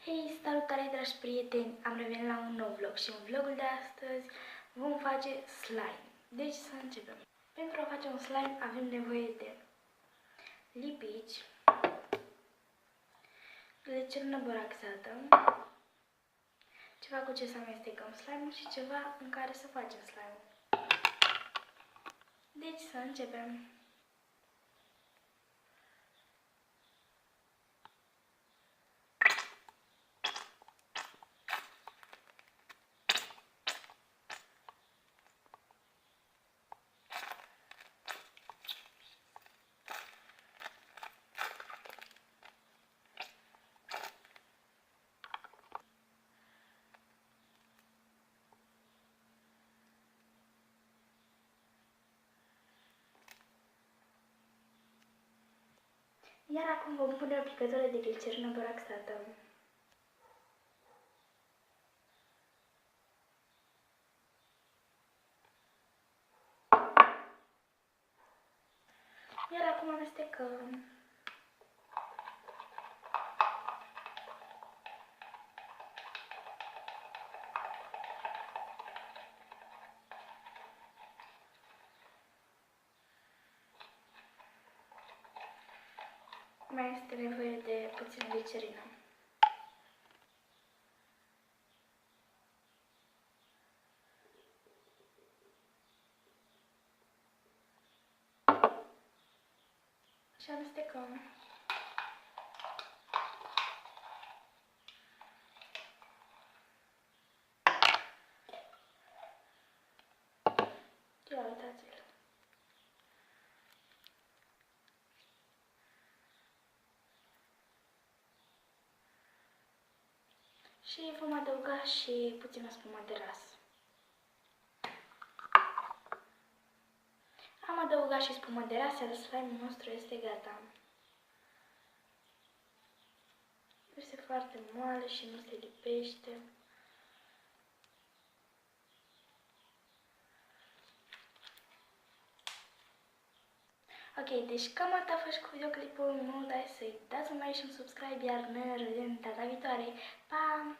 Hei, salutare dragi prieteni! Am revenit la un nou vlog și în vlogul de astăzi vom face slime. Deci să începem. Pentru a face un slime avem nevoie de lipici, glicerină boraxată, ceva cu ce să amestecăm slime-ul și ceva în care să facem slime-ul. Deci să începem. Iar acum vom pune o picătură de glicerină boraxată. Iar acum amestecăm. Mai este nevoie de puțin glicerină. Și amestecăm. Ia uitați-l. Și vom adăuga și puțină spumă de ras. Am adăugat și spumă de ras, iar slime-ul nostru este gata. Este foarte moale și nu se lipește. Ok, deci cam atât a fost cu videoclipul. Nu uitați să-i dați un like și un subscribe, iar ne revedem data viitoare. Pa!